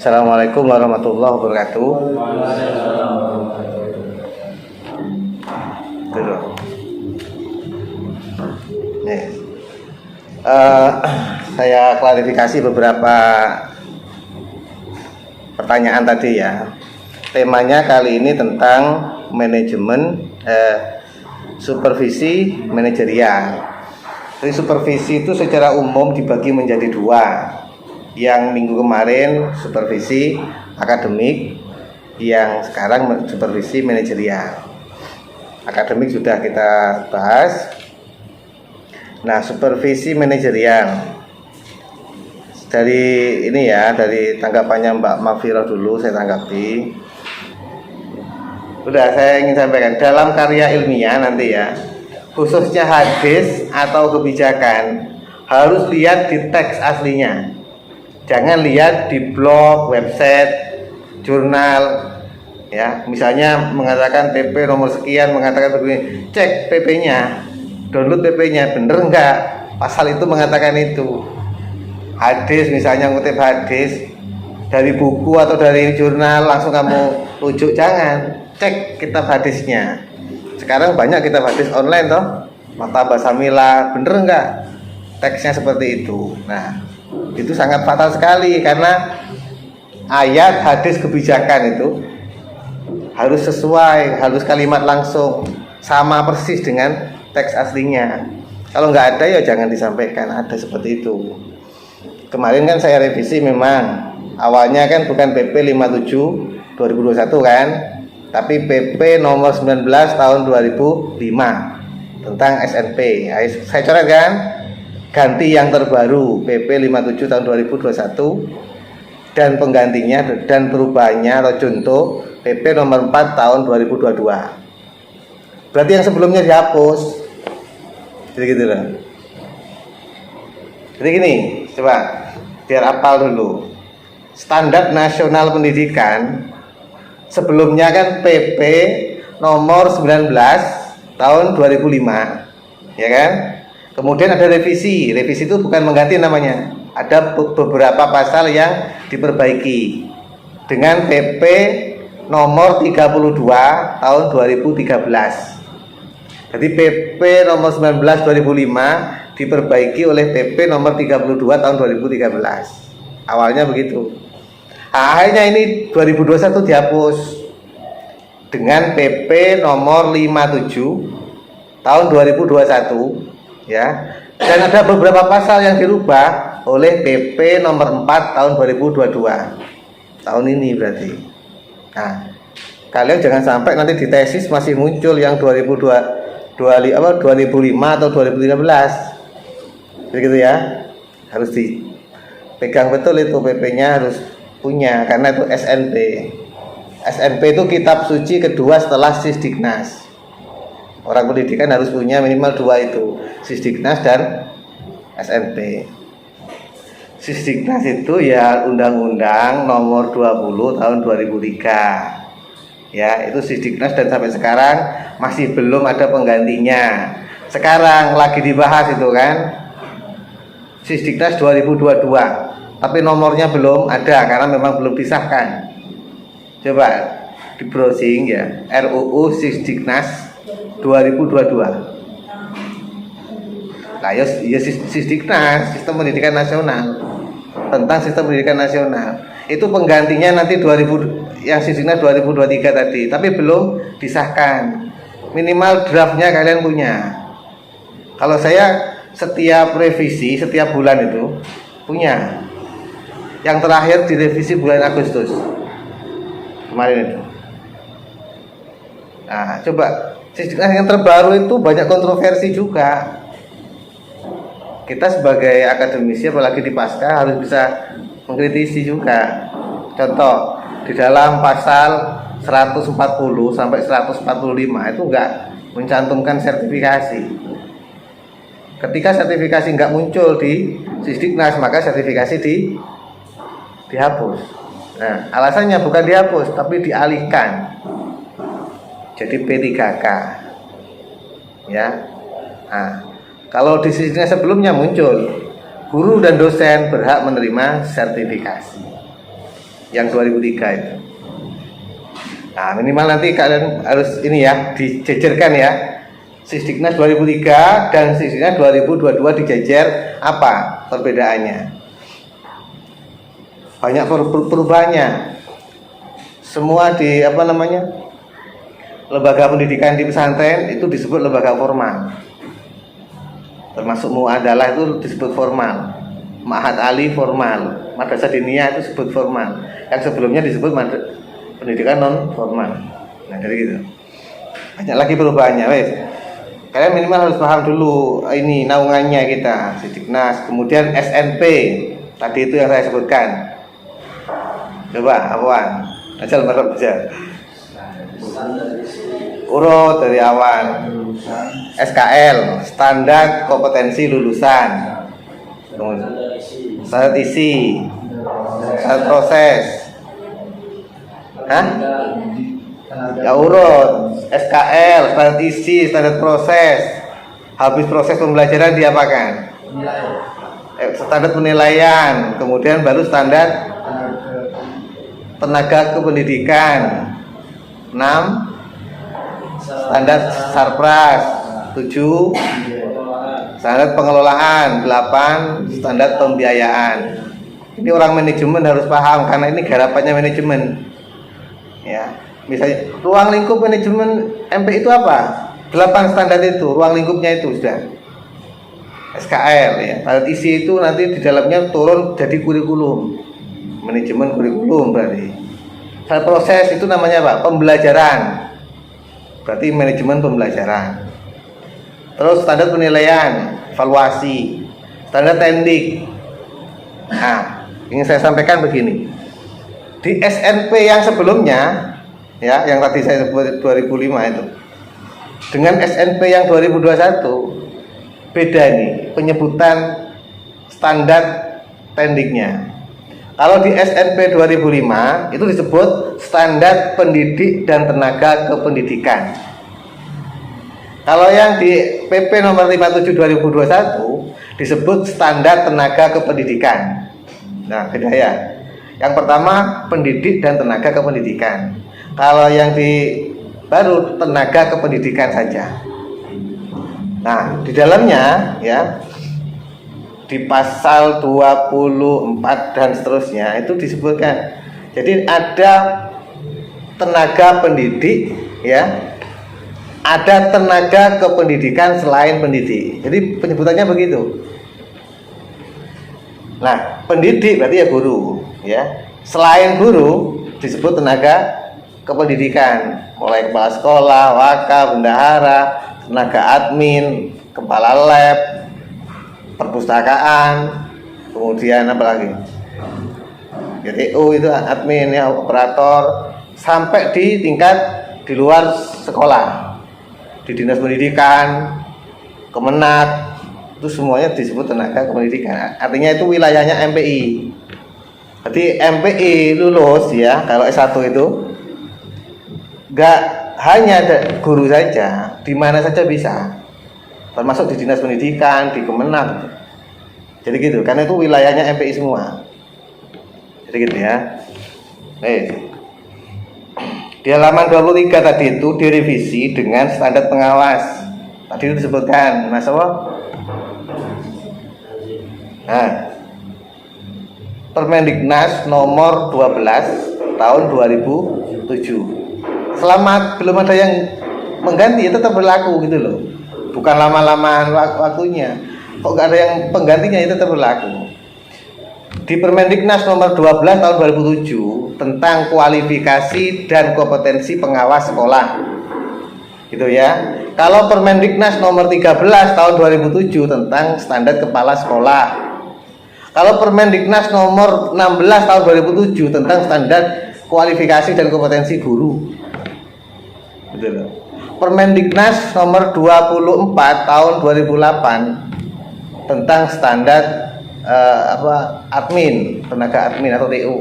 Assalamualaikum warahmatullahi wabarakatuh. Nih, saya klarifikasi beberapa pertanyaan tadi ya. Temanya kali ini tentang manajemen supervisi manajerial. Jadi supervisi itu secara umum dibagi menjadi dua. Yang minggu kemarin supervisi akademik, yang sekarang supervisi manajerial. Akademik sudah kita bahas. Nah, supervisi manajerial, dari ini ya, dari tanggapannya Mbak Mafiroh dulu saya tanggapi. Udah, saya ingin sampaikan dalam karya ilmiah nanti ya, khususnya hadis atau kebijakan, harus lihat di teks aslinya. Jangan lihat di blog, website, jurnal ya. Misalnya mengatakan PP nomor sekian mengatakan begini, cek PP-nya, download PP-nya, bener enggak pasal itu mengatakan itu. Hadis misalnya, ngutip hadis dari buku atau dari jurnal langsung kamu rujuk, jangan. Cek kitab hadisnya. Sekarang banyak kitab hadis online toh, Maktabah Samila, bener enggak teksnya seperti itu. Nah, itu sangat fatal sekali, karena ayat hadis kebijakan itu harus sesuai, harus kalimat langsung sama persis dengan teks aslinya. Kalau nggak ada ya jangan disampaikan ada seperti itu. Kemarin kan saya revisi, memang awalnya kan bukan PP 57 2021 kan, tapi PP nomor 19 tahun 2005 tentang SNP. Saya coret kan, ganti yang terbaru PP 57 tahun 2021 dan penggantinya dan perubahannya atau contoh PP nomor 4 tahun 2022. Berarti yang sebelumnya dihapus. Jadi gitu loh. Jadi gini, coba biar hafal dulu. Standar Nasional Pendidikan sebelumnya kan PP nomor 19 tahun 2005, ya kan? Kemudian ada revisi. Revisi itu bukan mengganti namanya. Ada beberapa pasal yang diperbaiki dengan PP nomor 32 tahun 2013. Jadi PP nomor 19 2005 diperbaiki oleh PP nomor 32 tahun 2013. Awalnya begitu. Akhirnya ini 2021 dihapus dengan PP nomor 57 tahun 2021 ya. Dan ada beberapa pasal yang dirubah oleh PP nomor 4 tahun 2022. Tahun ini berarti. Nah, kalian jangan sampai nanti di tesis masih muncul yang 2005 atau 2013. Begitu ya. Harus dipegang betul itu, PP-nya harus punya, karena itu SNP. SNP itu kitab suci kedua setelah Sisdiknas. Orang pendidikan harus punya minimal dua itu, Sisdiknas dan SNP. Sisdiknas itu ya Undang-Undang nomor 20 tahun 2003. Ya, itu Sisdiknas dan sampai sekarang masih belum ada penggantinya. Sekarang lagi dibahas itu kan, Sisdiknas 2022. Tapi nomornya belum ada karena memang belum disahkan. Coba di browsing ya, RUU Sisdiknas 2022. Nah, ya Sisdiknas, Sistem Pendidikan Nasional, tentang Sistem Pendidikan Nasional. Itu penggantinya nanti 2000, yang Sisdiknas 2023 tadi, tapi belum disahkan. Minimal draftnya kalian punya. Kalau saya setiap revisi, setiap bulan itu punya. Yang terakhir direvisi bulan Agustus kemarin itu. Nah, coba Sisdiknas yang terbaru itu banyak kontroversi juga. Kita sebagai akademisi apalagi di pasca harus bisa mengkritisi juga. Contoh, di dalam pasal 140 sampai 145 itu enggak mencantumkan sertifikasi. Ketika sertifikasi enggak muncul di Sisdiknas, maka sertifikasi dihapus. Nah, alasannya bukan dihapus tapi dialihkan jadi P3K ya. Nah, kalau di Sisdiknas sebelumnya muncul guru dan dosen berhak menerima sertifikasi. yang 2003 itu. Nah, minimal nanti kalian harus ini ya, dijejerkan ya. Sisdiknas 2003 dan Sisdiknas 2022 dijejer, apa perbedaannya? Banyak perubahannya. Semua di lembaga pendidikan di pesantren itu disebut lembaga formal. Termasuk Mu'adalah itu disebut formal, Ma'had Ali formal, Madrasah Diniyah itu disebut formal. Yang sebelumnya disebut pendidikan non formal. Nah, jadi gitu. Banyak lagi perubahannya, wes. Kalian minimal harus paham dulu ini naungannya kita, Sisdiknas, kemudian SNP. Tadi itu yang saya sebutkan. Coba, apaan? Asal merem aja. Urut dari awal. SKL, standar kompetensi lulusan. Standar isi. Standar proses. Hah? Ya urut, SKL, standar isi, standar proses. Habis proses pembelajaran diapakan? Standar penilaian, kemudian baru standar tenaga kependidikan. 6 standar sarpras. 7 standar pengelolaan. 8 standar pembiayaan. Ini orang manajemen harus paham karena ini garapannya manajemen. Ya, misalnya ruang lingkup manajemen MP itu apa? 8 standar itu, ruang lingkupnya itu sudah. SKL ya. Standar isi itu nanti di dalamnya turun jadi kurikulum. Manajemen kurikulum berarti. Standar proses itu namanya apa? Pembelajaran. Berarti manajemen pembelajaran. Terus standar penilaian, evaluasi, standar tendik. Nah, ingin saya sampaikan begini. Di SNP yang sebelumnya, ya, yang tadi saya sebut 2005 itu, dengan SNP yang 2021 beda nih penyebutan standar tendiknya. Kalau di SNP 2005 itu disebut standar pendidik dan tenaga kependidikan. Kalau yang di PP nomor 57 2021 disebut standar tenaga kependidikan. Nah, beda ya. Yang pertama pendidik dan tenaga kependidikan. Kalau yang di baru tenaga kependidikan saja. Nah, di dalamnya ya di pasal 24 dan seterusnya itu disebutkan. Jadi ada tenaga pendidik ya. Ada tenaga kependidikan selain pendidik. Jadi penyebutannya begitu. Nah, pendidik berarti ya guru ya. Selain guru disebut tenaga kependidikan, mulai kepala sekolah, waka, bendahara, tenaga admin, kepala lab, perpustakaan, kemudian apa lagi? GTU itu admin ya, operator, sampai di tingkat di luar sekolah, di dinas pendidikan, Kemenak, itu semuanya disebut tenaga kependidikan. Artinya itu wilayahnya MPI. Jadi MPI lulus ya, kalau S1 itu nggak hanya guru saja, di mana saja bisa, termasuk di dinas pendidikan, di Kemenak. Jadi gitu, karena itu wilayahnya MPI semua. Jadi gitu ya. Di halaman 23 tadi itu direvisi dengan standar pengawas. Tadi itu disebutkan, Mas Awo. Nah, Permendiknas nomor 12 tahun 2007. Selama belum ada yang mengganti ya tetap berlaku gitu loh. Bukan lama-lamaan waktunya. Kok nggak ada yang penggantinya itu tetap berlaku. Di Permendiknas nomor 12 tahun 2007 tentang kualifikasi dan kompetensi pengawas sekolah. Gitu ya. Kalau Permendiknas nomor 13 tahun 2007 tentang standar kepala sekolah. Kalau Permendiknas nomor 16 tahun 2007 tentang standar kualifikasi dan kompetensi guru. Betul. Permendiknas nomor 24 tahun 2008 tentang standar admin, tenaga admin atau TU.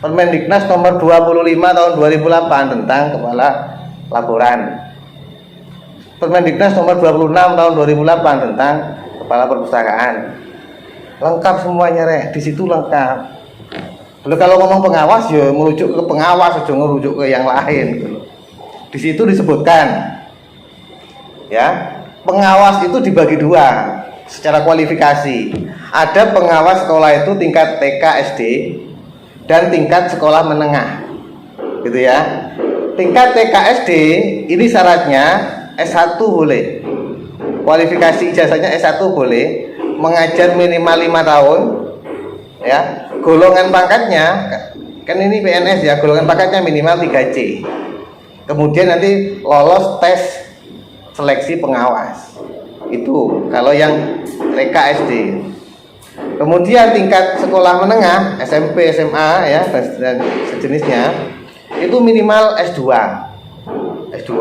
Permendiknas nomor 25 tahun 2008 tentang kepala laporan. Permendiknas nomor 26 tahun 2008 tentang kepala perpustakaan. Lengkap semuanya, di situ lengkap. Lalu kalau ngomong pengawas ya merujuk ke pengawas, jangan merujuk ke yang lain gitu. Di situ disebutkan ya, pengawas itu dibagi dua secara kualifikasi. Ada pengawas sekolah itu tingkat TK SD dan tingkat sekolah menengah, gitu ya. Tingkat TK SD ini syaratnya S1 boleh, kualifikasi ijazahnya S1 boleh, mengajar minimal 5 tahun, ya. Golongan pangkatnya kan ini PNS ya, golongan pangkatnya minimal 3C. Kemudian nanti lolos tes seleksi pengawas. Itu kalau yang TK SD. Kemudian tingkat sekolah menengah SMP, SMA ya dan sejenisnya itu minimal S2. S2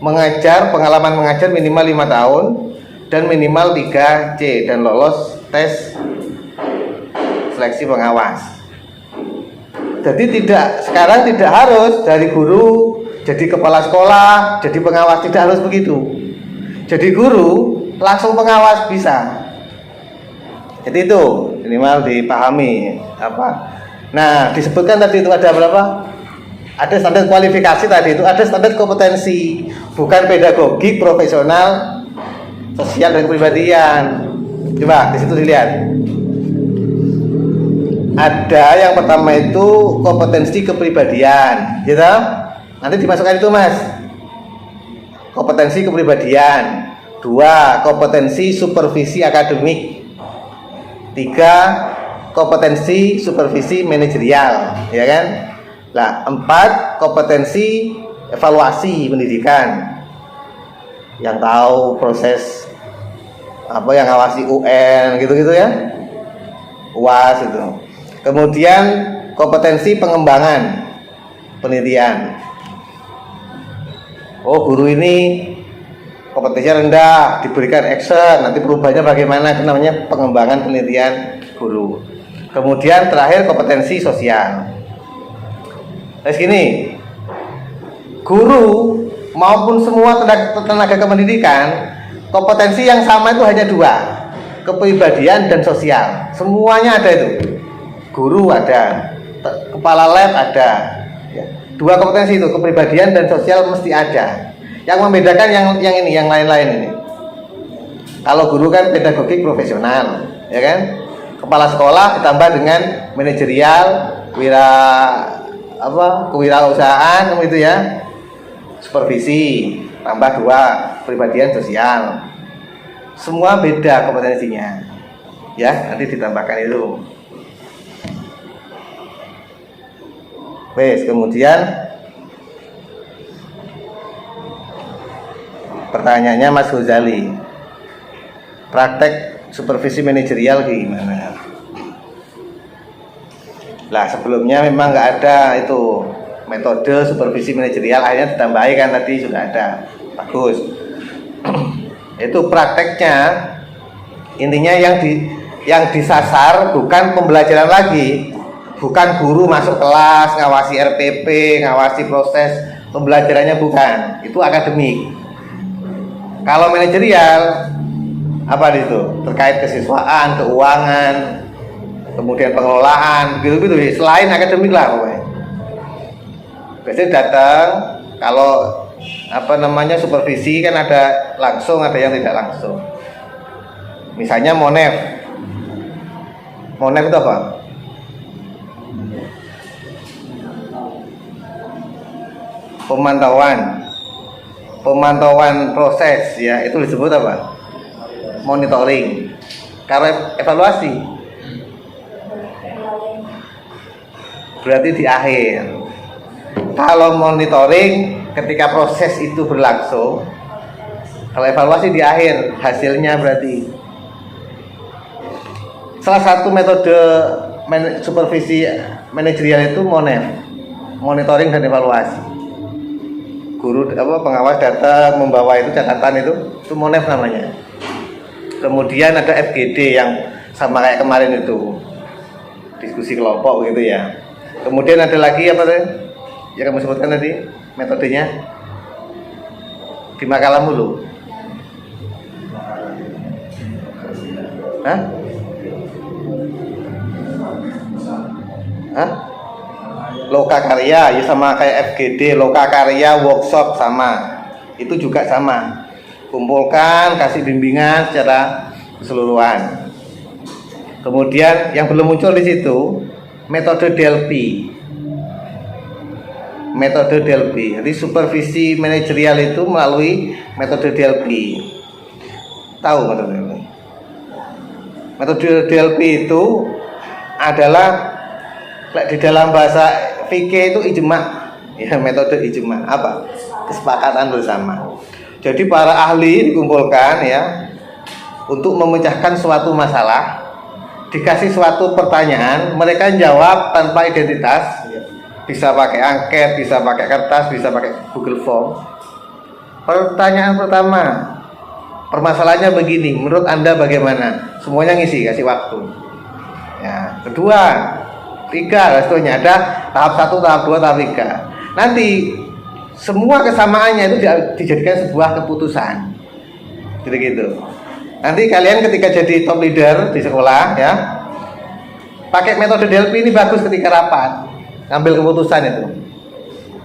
mengajar, pengalaman mengajar minimal 5 tahun dan minimal 3C dan lolos tes seleksi pengawas. Jadi sekarang tidak harus dari guru jadi kepala sekolah, jadi pengawas, tidak harus begitu. Jadi guru langsung pengawas bisa. Jadi itu minimal dipahami apa. Nah, disebutkan tadi itu ada berapa? Ada standar kualifikasi tadi itu, ada standar kompetensi, bukan pedagogi, profesional, sosial dan kepribadian. Coba di situ dilihat. Ada yang pertama itu kompetensi kepribadian, gitu. Nanti dimasukkan itu, Mas. Kompetensi kepribadian. 2. Kompetensi supervisi akademik. 3. Kompetensi supervisi manajerial, ya kan? Nah, 4. Kompetensi evaluasi pendidikan. Yang tahu proses apa yang ngawasi UN gitu-gitu ya. UAS itu. Kemudian kompetensi pengembangan penelitian. Oh, guru ini kompetensinya rendah, diberikan action, nanti perubahannya bagaimana, itu namanya pengembangan penelitian guru. Kemudian terakhir kompetensi sosial. Terus gini, guru maupun semua tenaga kependidikan, kompetensi yang sama itu hanya 2, kepribadian dan sosial. Semuanya ada itu. Guru ada, kepala lab ada. 2 kompetensi itu, kepribadian dan sosial mesti ada. Yang membedakan yang lain-lain ini. Kalau guru kan pedagogik profesional, ya kan? Kepala sekolah ditambah dengan manajerial, kewirausahaan itu ya. Supervisi tambah 2, kepribadian sosial. Semua beda kompetensinya. Ya, nanti ditambahkan itu. Wes, kemudian pertanyaannya Mas Ghazali, praktek supervisi manajerial gimana? Lah sebelumnya memang nggak ada itu metode supervisi manajerial, akhirnya ditambahi kan tadi sudah ada, bagus. Itu prakteknya intinya yang disasar bukan pembelajaran lagi, bukan guru masuk kelas ngawasi RPP, ngawasi proses pembelajarannya, bukan, itu akademik. Kalau manajerial apa itu? Terkait kesiswaan, keuangan, kemudian pengelolaan, gitu-gitu. Selain akademik lah pokoknya. Biasanya datang kalau supervisi kan ada langsung, ada yang tidak langsung. Misalnya Monef itu apa? Pemantauan proses ya, itu disebut apa? Monitoring. Kalau evaluasi berarti di akhir. Kalau monitoring ketika proses itu berlangsung, kalau evaluasi di akhir, hasilnya berarti. Salah satu metode supervisi manajerial itu monitoring dan evaluasi. Guru pengawas datang membawa itu catatan, itu monef namanya. Kemudian ada FGD yang sama kayak kemarin itu, diskusi kelompok gitu ya. Kemudian ada lagi apa tadi yang kamu sebutkan tadi metodenya di makalah mulu. Hah? Hah? Loka karya ya sama kayak FGD, loka karya workshop sama. Itu juga sama. Kumpulkan, kasih bimbingan secara keseluruhan. Kemudian yang belum muncul di situ metode Delphi. Metode Delphi. Jadi supervisi manajerial itu melalui metode Delphi. Tahu metode Delphi? Metode Delphi itu adalah di dalam bahasa fikih itu ijma. Ya, metode ijma. Apa? Kesepakatan bersama. Jadi para ahli dikumpulkan ya untuk memecahkan suatu masalah. Dikasih suatu pertanyaan, mereka jawab tanpa identitas. Bisa pakai angket, bisa pakai kertas, bisa pakai Google Form. Pertanyaan pertama, permasalahannya begini, menurut Anda bagaimana? Semuanya ngisi, kasih waktu. Ya, kedua, tiga, seterusnya ada tahap 1, tahap 2, tahap 3. Nanti semua kesamaannya itu dijadikan sebuah keputusan. Gitu-gitu. Nanti kalian ketika jadi top leader di sekolah ya, pakai metode Delphi ini bagus ketika rapat. Ambil keputusan itu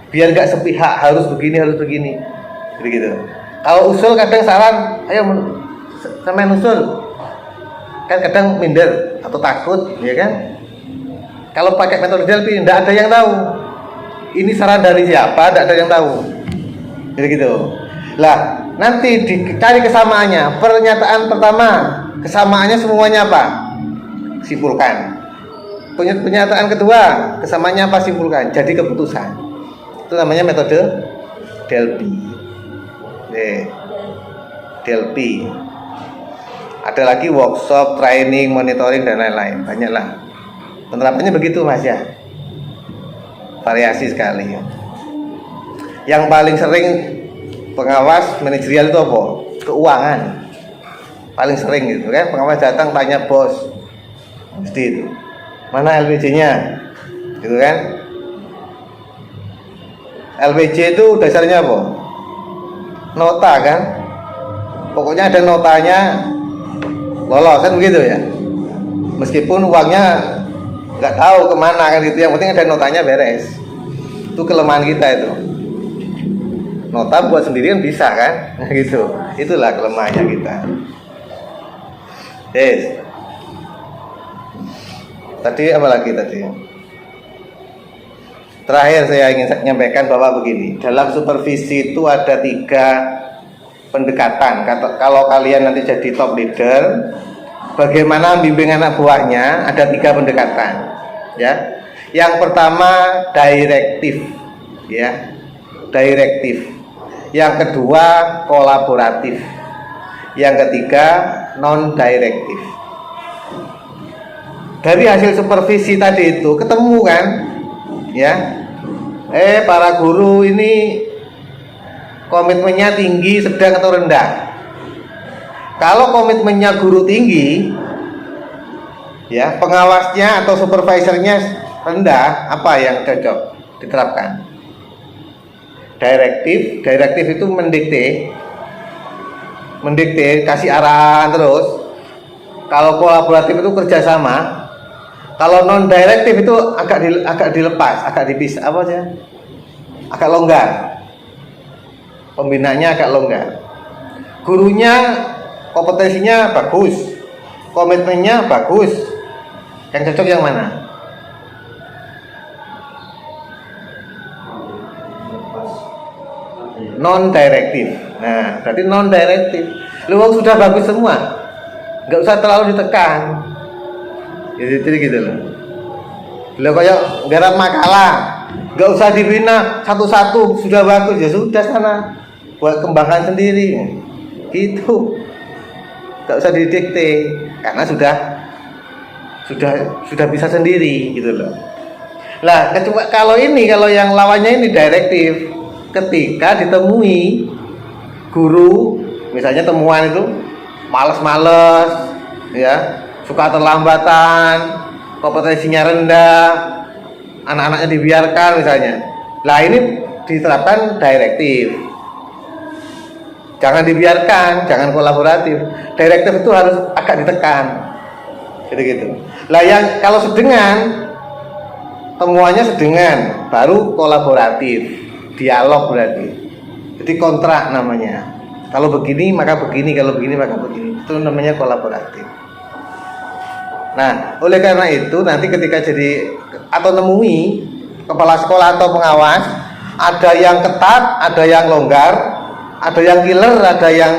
biar gak sepihak, harus begini jadi gitu. Kalau usul kadang saran, ayo sama usul kan kadang minder atau takut ya kan. Kalau pakai metode Delphi tidak ada yang tahu ini saran dari siapa, tidak ada yang tahu jadi gitu lah. Nanti dicari kesamaannya. Pernyataan pertama kesamaannya semuanya apa, simpulkan. Pernyataan kedua kesamaannya apa, simpulkan, jadi keputusan. Itu namanya metode Delphi. Delphi. Ada lagi workshop, training, monitoring dan lain-lain, banyaklah. Penerapannya begitu Mas ya, variasi sekali. Yang paling sering pengawas manajerial itu apa? Keuangan. Paling sering gitu kan, pengawas datang tanya bos, mesti itu mana LPJ-nya, gitu kan? LPJ itu dasarnya apa? Nota kan? Pokoknya ada notanya, lolos kan begitu ya. Meskipun uangnya nggak tahu kemana kan gitu, yang penting ada notanya beres. Itu kelemahan kita itu. Nota buat sendiri kan bisa kan? Gitu. Itulah kelemahannya kita. Yes. Tadi apa lagi tadi? Terakhir saya ingin menyampaikan bahwa begini, dalam supervisi itu ada 3 pendekatan. Kalau kalian nanti jadi top leader, bagaimana bimbing anak buahnya, ada 3 pendekatan. Ya, yang pertama direktif, ya, direktif. Yang kedua kolaboratif. Yang ketiga non direktif. Dari hasil supervisi tadi itu ketemu kan ya, para guru ini komitmennya tinggi, sedang atau rendah. Kalau komitmennya guru tinggi ya, pengawasnya atau supervisornya rendah, apa yang cocok diterapkan? Direktif itu mendikte, kasih arahan terus. Kalau kolaboratif itu kerjasama. Kalau non direktif itu agak dilepas, agak dipisah, apa aja? Agak longgar. Pembinaannya agak longgar. Gurunya kompetensinya bagus, komitmennya bagus. Yang cocok yang mana? Non direktif. Nah, berarti non direktif. Lu sudah bagus semua, nggak usah terlalu ditekan. Jadi gitu loh. Lo kayak garap makalah, nggak usah dibina satu-satu, sudah bagus ya sudah sana buat kembangkan sendiri. Gitu. Nggak usah didikte karena sudah bisa sendiri gitu loh. Lah, kalau yang lawannya ini direktif, ketika ditemui guru, misalnya temuan itu males-males, ya, suka terlambatan, kompetensinya rendah, anak-anaknya dibiarkan misalnya. Lah ini diterapkan direktif. Jangan dibiarkan, jangan kolaboratif. Direktif itu harus agak ditekan. Gitu-gitu. Lah yang kalau sedengan temuannya sedengan, baru kolaboratif, dialog berarti. Jadi kontrak namanya. Kalau begini maka begini, kalau begini maka begini. Itu namanya kolaboratif. Nah, oleh karena itu nanti ketika jadi atau nemui kepala sekolah atau pengawas, ada yang ketat, ada yang longgar, ada yang killer, ada yang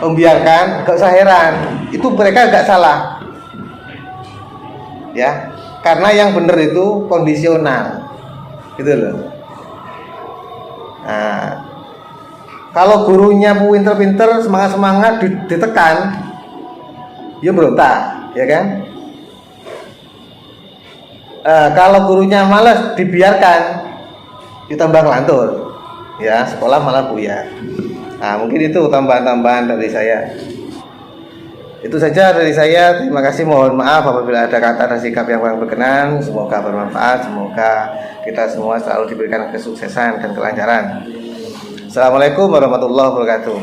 membiarkan, gak usah heran. Itu mereka gak salah. Ya, karena yang benar itu kondisional. Gitu loh. Nah, kalau gurunya pinter-pinter, semangat-semangat ditekan, ya berontak, ya kan? Kalau gurunya malas dibiarkan, ditambah ngelantur, ya sekolah malah buyar. Nah, mungkin itu tambahan-tambahan dari saya. Itu saja dari saya. Terima kasih. Mohon maaf apabila ada kata dan sikap yang kurang berkenan. Semoga bermanfaat. Semoga kita semua selalu diberikan kesuksesan dan kelancaran. Assalamualaikum warahmatullahi wabarakatuh.